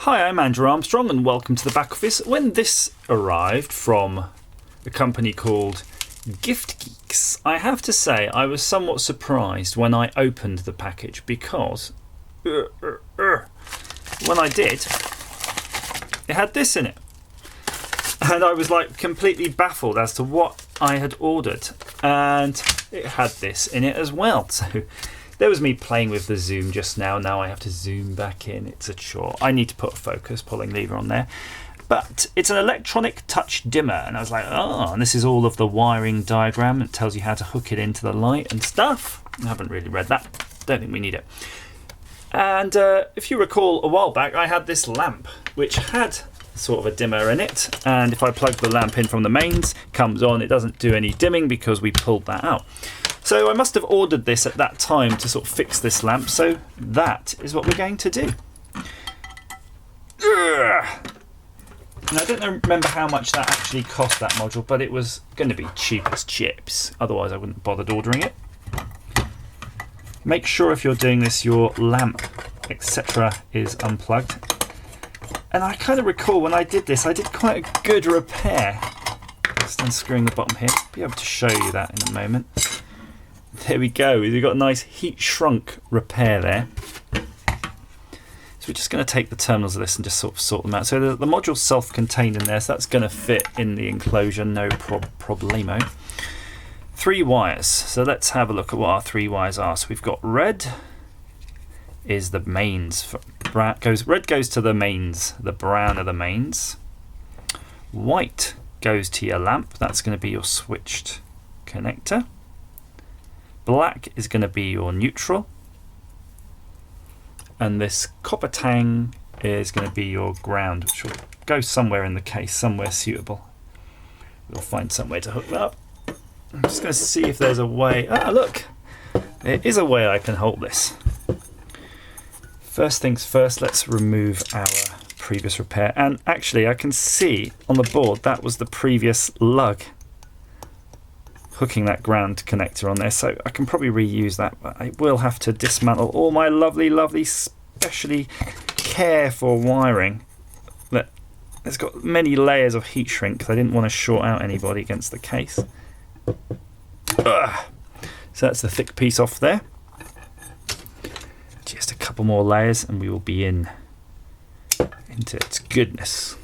Hi, I'm Andrew Armstrong and welcome to the back office. When this arrived from a company called Gift Geeks, I have to say I was somewhat surprised when I opened the package because when I did, it had this in it. And I was like completely baffled as to what I had ordered. And it had this in it as well. So there was me playing with the zoom just now. Now I have to zoom back in. It's a chore. I need to put a focus pulling lever on there. But it's an electronic touch dimmer. And I was like, oh, and this is all of the wiring diagram. It tells you how to hook it into the light and stuff. I haven't really read that. Don't think we need it. And if you recall, a while back, I had this lamp, which had sort of a dimmer in it. And if I plug the lamp in from the mains, comes on. It doesn't do any dimming because we pulled that out. So I must have ordered this at that time to sort of fix this lamp. So that is what we're going to do. And I don't remember how much that actually cost, that module, but it was going to be cheap as chips. Otherwise I wouldn't have bothered ordering it. Make sure if you're doing this, your lamp, etc. is unplugged. And I kind of recall when I did this, I did quite a good repair. Just unscrewing the bottom here. I'll be able to show you that in a moment. There we go. We've got a nice heat shrunk repair there. So we're just going to take the terminals of this and just sort of sort them out. So the module's self-contained in there, so that's going to fit in the enclosure, no problemo. 3 wires. So let's have a look at what our 3 wires are. So we've got red is the mains. Red goes to the mains. The brown are the mains. White goes to your lamp. That's going to be your switched connector. Black is going to be your neutral. And this copper tang is going to be your ground, which will go somewhere in the case, somewhere suitable. We'll find somewhere to hook that up. I'm just going to see if there's a way. Ah, look! There is a way I can hold this. First things first, let's remove our previous repair. And actually, I can see on the board that was the previous lug hooking that ground connector on there, so I can probably reuse that, but I will have to dismantle all my lovely, specially care for wiring. But it's got many layers of heat shrink because I didn't want to short out anybody against the case. Ugh. So that's the thick piece off there. Just a couple more layers and we will be into its goodness.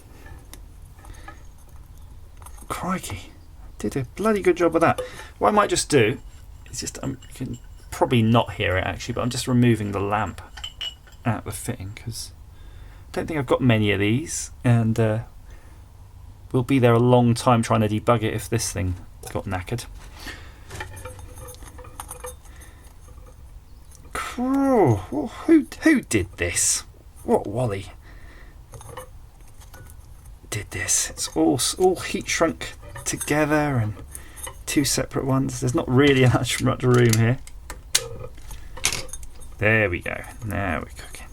Crikey. Did a bloody good job of that. What I might just do is just, you can probably not hear it actually, but I'm just removing the lamp out of the fitting because I don't think I've got many of these, and we'll be there a long time trying to debug it if this thing got knackered. Who did this? What Wally did this? It's all heat shrunk together and 2 separate ones. There's not really much room here. There we go. Now we're cooking.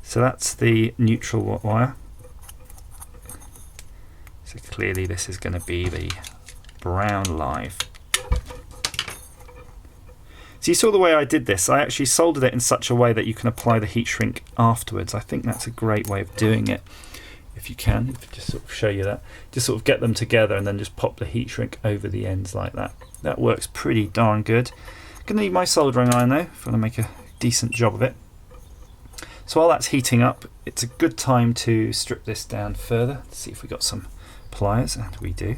So that's the neutral wire. So clearly this is going to be the brown live. So you saw the way I did this. I actually soldered it in such a way that you can apply the heat shrink afterwards. I think that's a great way of doing it. If you can, just sort of show you that. Just sort of get them together and then just pop the heat shrink over the ends like that. That works pretty darn good. Gonna need my soldering iron though, if I want to make a decent job of it. So while that's heating up, it's a good time to strip this down further. Let's see if we got some pliers, and we do.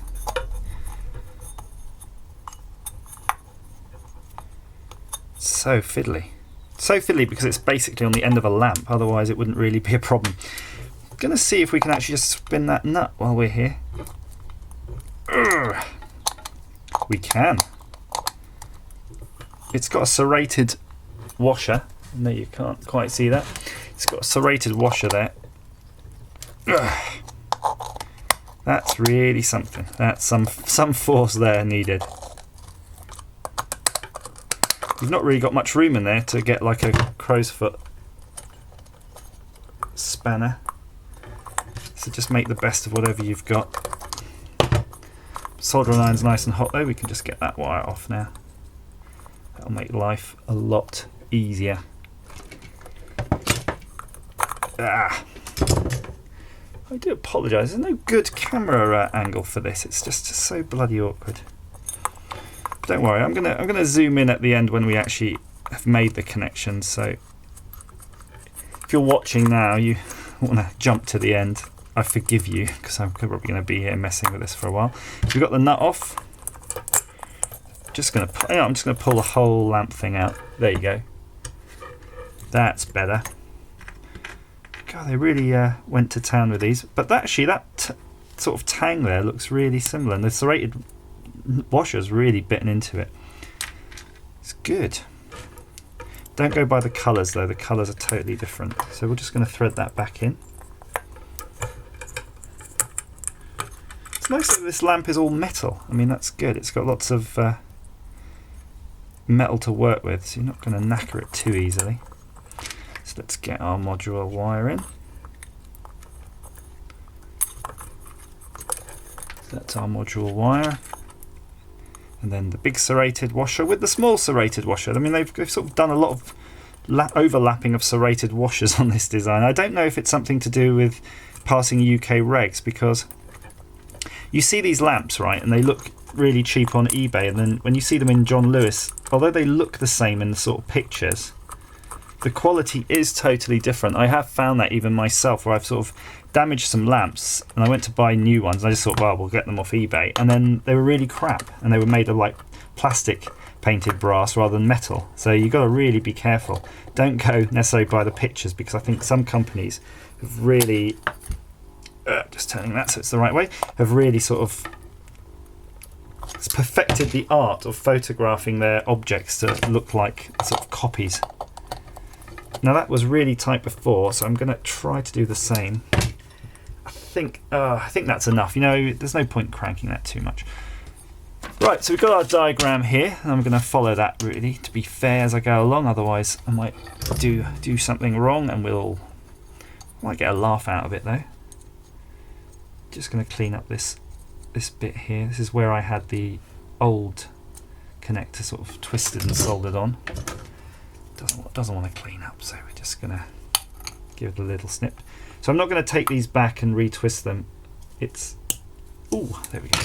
So fiddly. So fiddly because it's basically on the end of a lamp, otherwise it wouldn't really be a problem. I'm going to see if we can actually just spin that nut while we're here. Urgh. We can. It's got a serrated washer. No, you can't quite see that. It's got a serrated washer there. Ugh. That's really something. That's some force there needed. You've not really got much room in there to get like a crow's foot spanner. So just make the best of whatever you've got. Soldering iron's nice and hot though. We can just get that wire off now. That'll make life a lot easier. Ah. I do apologise, there's no good camera angle for this, it's just so bloody awkward. But don't worry, I'm gonna zoom in at the end when we actually have made the connection, so if you're watching now, you want to jump to the end, I forgive you, because I'm probably going to be here messing with this for a while. So we've got the nut off. I'm just going to pull the whole lamp thing out. There you go. That's better. God, they really went to town with these. But actually, that sort of tang there looks really similar, and the serrated washer's really bitten into it. It's good. Don't go by the colours though, the colours are totally different. So we're just going to thread that back in. It's nice that this lamp is all metal. I mean, that's good. It's got lots of metal to work with, so you're not going to knacker it too easily. So let's get our modular wire in. That's our modular wire. And then the big serrated washer with the small serrated washer. I mean, they've sort of done a lot of overlapping of serrated washers on this design. I don't know if it's something to do with passing UK regs, because you see these lamps, right, and they look really cheap on eBay, and then when you see them in John Lewis, although they look the same in the sort of pictures, the quality is totally different. I have found that even myself, where I've sort of damaged some lamps and I went to buy new ones and I just thought, well, we'll get them off eBay, and then they were really crap and they were made of like plastic painted brass rather than metal. So you've got to really be careful. Don't go necessarily by the pictures, because I think some companies have really just turning that so it's the right way, have really sort of perfected the art of photographing their objects to look like sort of copies. Now that was really tight before, so I'm going to try to do the same. I think that's enough. You know, there's no point cranking that too much. Right, so we've got our diagram here, and I'm going to follow that really to be fair as I go along. Otherwise, I might do something wrong, and might get a laugh out of it though. Just going to clean up this bit here. This is where I had the old connector sort of twisted and soldered on. Doesn't want to clean up, so we're just going to give it a little snip. So I'm not going to take these back and retwist them. There we go.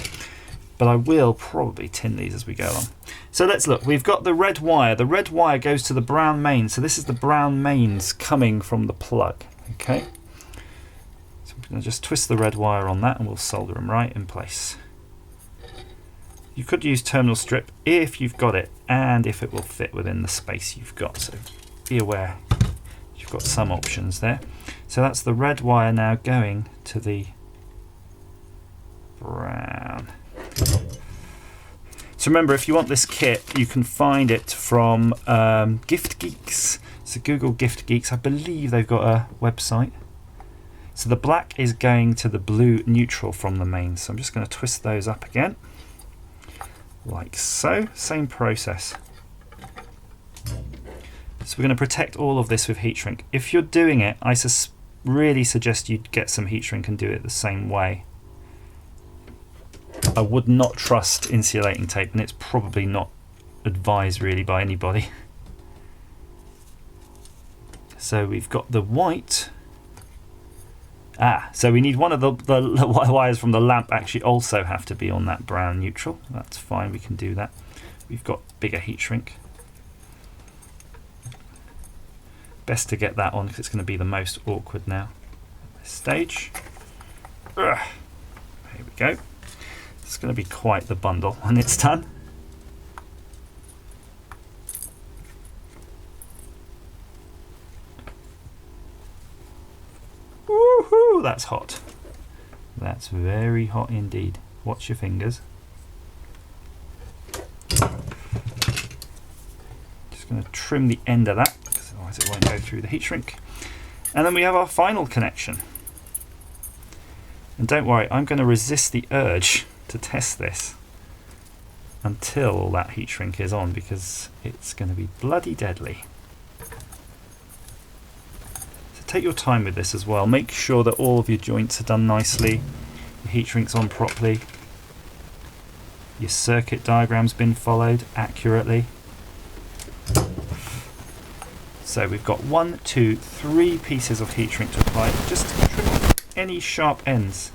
But I will probably tin these as we go along. So let's look. We've got the red wire. The red wire goes to the brown main. So this is the brown mains coming from the plug. Okay. So I'm going to just twist the red wire on that, and we'll solder them right in place. You could use terminal strip if you've got it, and if it will fit within the space you've got. So be aware, you've got some options there. So that's the red wire now going to the brown. So remember, if you want this kit, you can find it from Gift Geeks. So Google Gift Geeks. I believe they've got a website. So the black is going to the blue neutral from the main. So I'm just going to twist those up again. Like so. Same process. So we're going to protect all of this with heat shrink. If you're doing it, I really suggest you get some heat shrink and do it the same way. I would not trust insulating tape, and it's probably not advised really by anybody. So we've got the white. So we need one of the wires from the lamp actually also have to be on that brown neutral. That's fine, we can do that. We've got bigger heat shrink. Best to get that on because it's going to be the most awkward now at this stage. Here we go. It's going to be quite the bundle when it's done. Woohoo! That's hot. That's very hot indeed. Watch your fingers. Just going to trim the end of that, because otherwise it won't go through the heat shrink. And then we have our final connection. And don't worry, I'm going to resist the urge to test this until all that heat shrink is on, because it's going to be bloody deadly. So take your time with this as well. Make sure that all of your joints are done nicely, the heat shrink's on properly, your circuit diagram's been followed accurately. So we've got 1, 2, 3 pieces of heat shrink to apply. Just trim any sharp ends.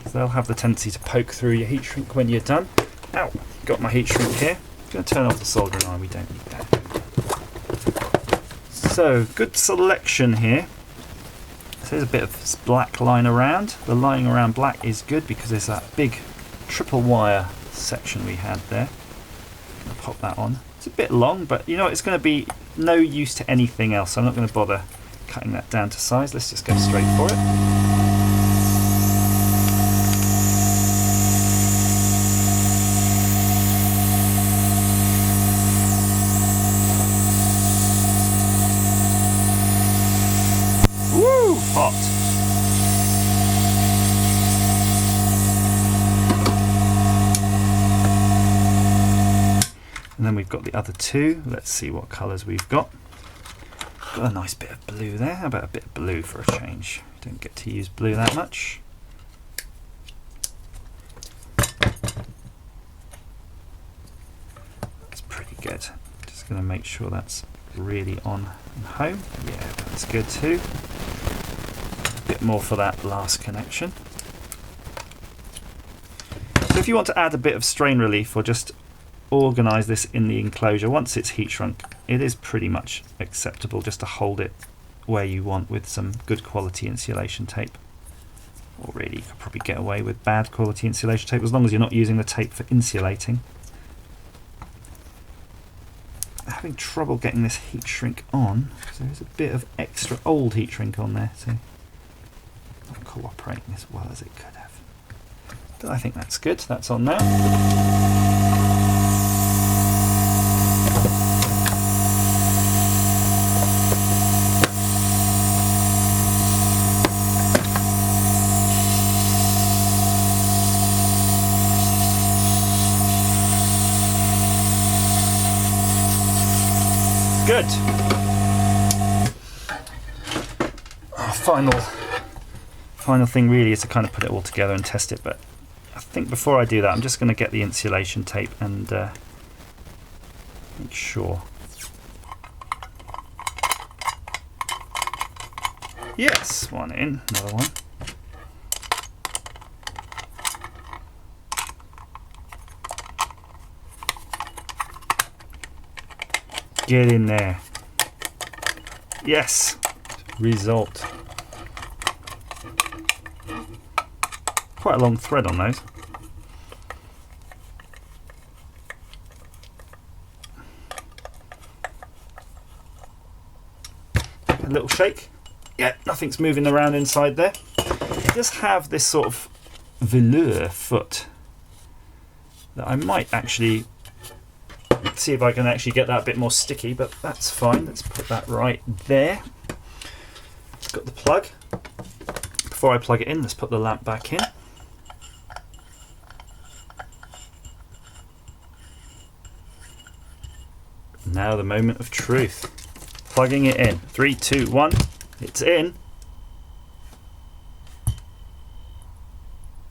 So they'll have the tendency to poke through your heat shrink when you're done. Ow, got my heat shrink here. I'm going to turn off the soldering iron, we don't need that. So, good selection here. So there's a bit of black line around. The line around black is good because there's that big triple wire section we had there. I'll pop that on. It's a bit long, but you know it's going to be no use to anything else. So I'm not going to bother cutting that down to size. Let's just go straight for it. Hot. And then we've got the other two. Let's see what colours we've got. Got a nice bit of blue there. How about a bit of blue for a change? Don't get to use blue that much. That's pretty good. Just going to make sure that's really on and home. Yeah, that's good too. Bit more for that last connection. So if you want to add a bit of strain relief or just organise this in the enclosure once it's heat shrunk, it is pretty much acceptable just to hold it where you want with some good quality insulation tape. Or really you could probably get away with bad quality insulation tape as long as you're not using the tape for insulating. I'm having trouble getting this heat shrink on because there's a bit of extra old heat shrink on there, so not cooperating as well as it could have. But I think that's good. That's on now. Good. Final thing really is to kind of put it all together and test it, but I think before I do that I'm just going to get the insulation tape and make sure. Yes, one in, another one. Get in there. Yes, result. Quite a long thread on those. A little shake. Yeah, nothing's moving around inside there. It does have this sort of velour foot that I might actually see if I can actually get that a bit more sticky, but that's fine. Let's put that right there. It's got the plug. Before I plug it in, let's put the lamp back in. Now the moment of truth. Plugging it in. 3, 2, 1. It's in.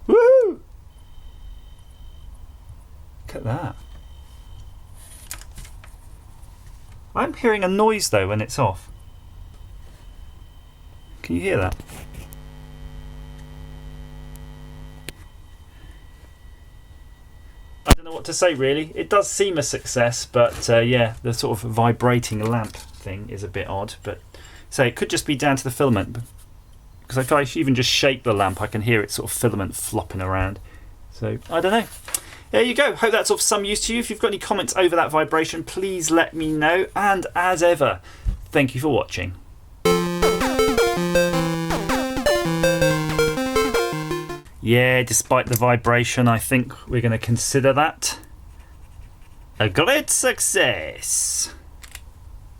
Woohoo! Look at that. I'm hearing a noise though when it's off. Can you hear that? I don't know what to say really. It does seem a success, but yeah, the sort of vibrating lamp thing is a bit odd. But so it could just be down to the filament, because if I even just shake the lamp, I can hear its sort of filament flopping around. So I don't know. There you go. Hope that's of some use to you. If you've got any comments over that vibration, please let me know. And as ever, thank you for watching. Yeah, despite the vibration, I think we're going to consider that a great success.